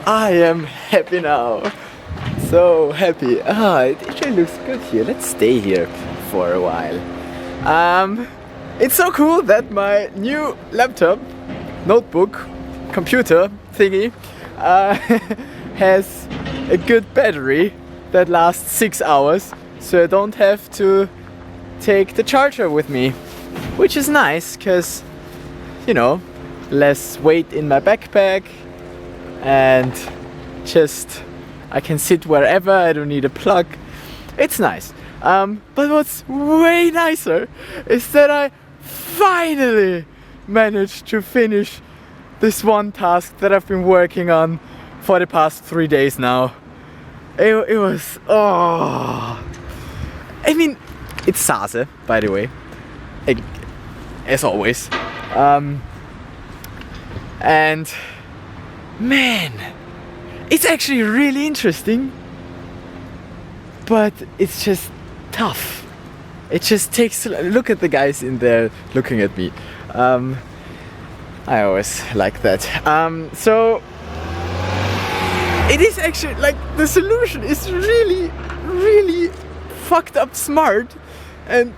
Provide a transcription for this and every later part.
I am happy now. So happy. It actually looks good here. Let's stay here for a while. It's so cool that my new laptop, notebook, computer thingy has a good battery that lasts 6 hours, so I don't have to take the charger with me, which is nice because, you know, less weight in my backpack and just I can sit wherever, I don't need a plug. It's nice. But what's way nicer is that I finally managed to finish this one task that I've been working on for the past 3 days now. It was, I mean, it's SASE, by the way, as always. And man, it's actually really interesting, but it's just tough. It just takes, look at the guys in there looking at me. I always like that. So it is actually like the solution is really, really fucked up smart, and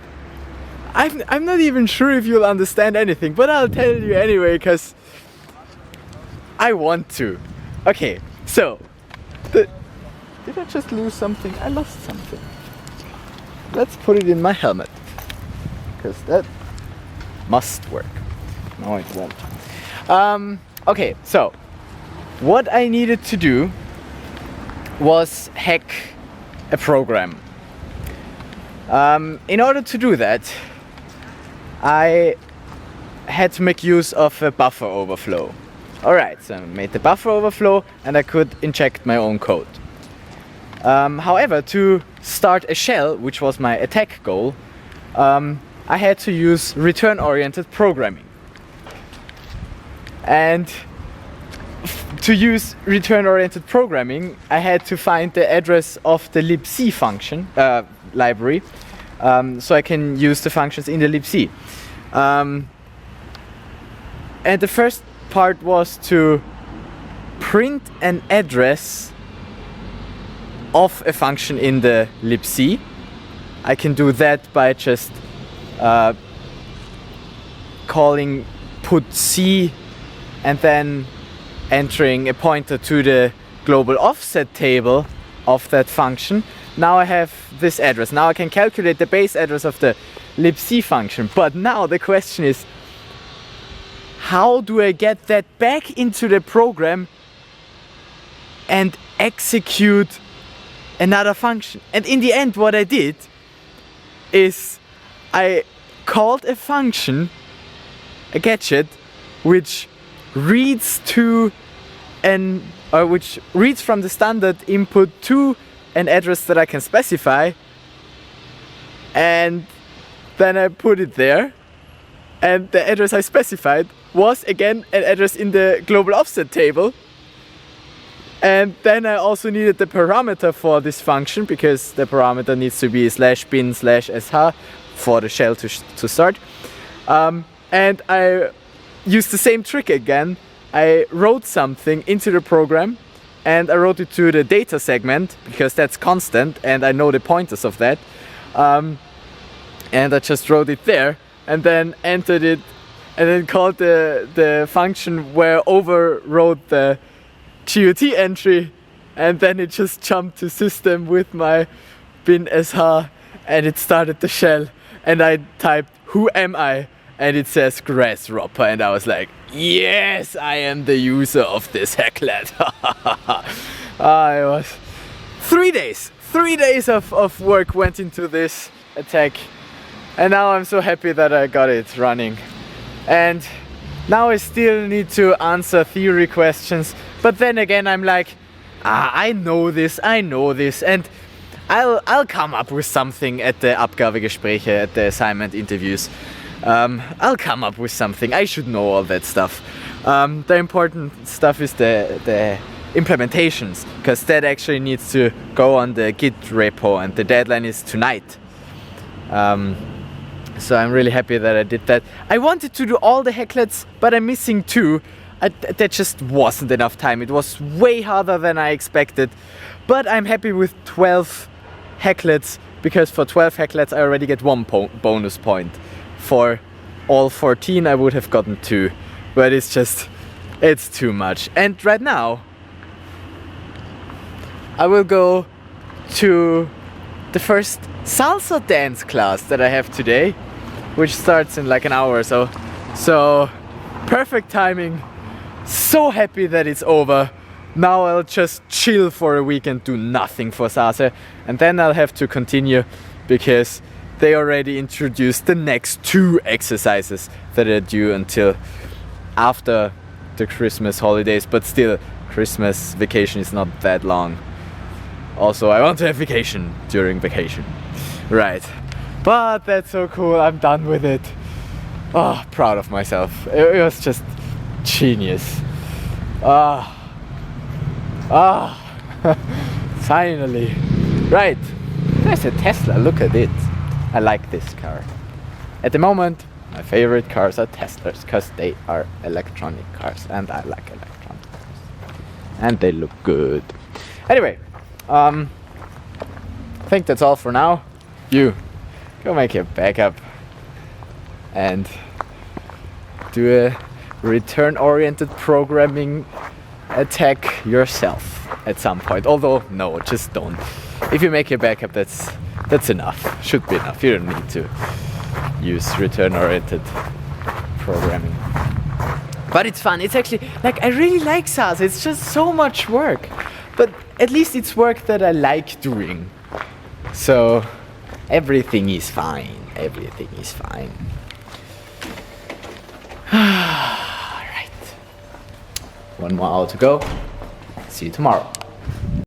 I'm not even sure if you'll understand anything, but I'll tell you anyway because I want to. Okay, so did I just lose something? I lost something. Let's put it in my helmet because that must work. No, it won't. Okay, so what I needed to do was hack a program. In order to do that, I had to make use of a buffer overflow. Alright, so I made the buffer overflow and I could inject my own code. However, to start a shell, which was my attack goal, I had to use return-oriented programming. And to use return-oriented programming, I had to find the address of the libc function library, so I can use the functions in the libc. And the first part was to print an address of a function in the libc. I can do that by just calling putc and then entering a pointer to the global offset table of that function. Now I have this address. Now I can calculate the base address of the libc function. But now the question is, how do I get that back into the program and execute another function? And in the end, what I did is I called a function, a gadget, which reads which reads from the standard input to an address that I can specify, and then I put it there, and the address I specified was again an address in the global offset table. And then I also needed the parameter for this function, because the parameter needs to be /bin/sh for the shell to start. And I used the same trick again. I wrote something into the program and I wrote it to the data segment because that's constant and I know the pointers of that. And I just wrote it there and then entered it and then called the function where overwrote the GOT entry, and then it just jumped to system with my bin/sh and it started the shell, and I typed "who am I?" and it says grasshopper, and I was like, yes, I am the user of this hacklet. It was 3 days. 3 days of work went into this attack, and now I'm so happy that I got it running. And now I still need to answer theory questions, but then again I'm like, I know this, and I'll come up with something at the Abgabegespräche, at the assignment interviews. I'll come up with something. I should know all that stuff. The important stuff is the implementations, because that actually needs to go on the Git repo, and the deadline is tonight. So I'm really happy that I did that. I wanted to do all the hacklets, but I'm missing two. there just wasn't enough time. It was way harder than I expected. But I'm happy with 12 hacklets, because for 12 hacklets I already get 1 bonus point. For all 14 I would have gotten 2. But it's too much. And right now I will go to the first salsa dance class that I have today, which starts in like an hour or so. So perfect timing. So happy that it's over. Now I'll just chill for a week and do nothing for SASE, and then I'll have to continue because they already introduced the next 2 exercises that are due until after the Christmas holidays, but still Christmas vacation is not that long. Also, I want to have vacation during vacation. Right. But that's so cool. I'm done with it. Oh, proud of myself. It was just genius. Finally. Right. There's a Tesla. Look at it. I like this car. At the moment, my favorite cars are Teslas because they are electronic cars, and I like electronic cars. And they look good. Anyway, I think that's all for now. You go make your backup and do a return-oriented programming attack yourself at some point. Although, no, just don't. If you make your backup, that's enough. Should be enough. You don't need to use return-oriented programming. But it's fun. It's actually, like, I really like SASE. It's just so much work. But at least it's work that I like doing. So everything is fine. Everything is fine. Alright. 1 more hour to go. See you tomorrow.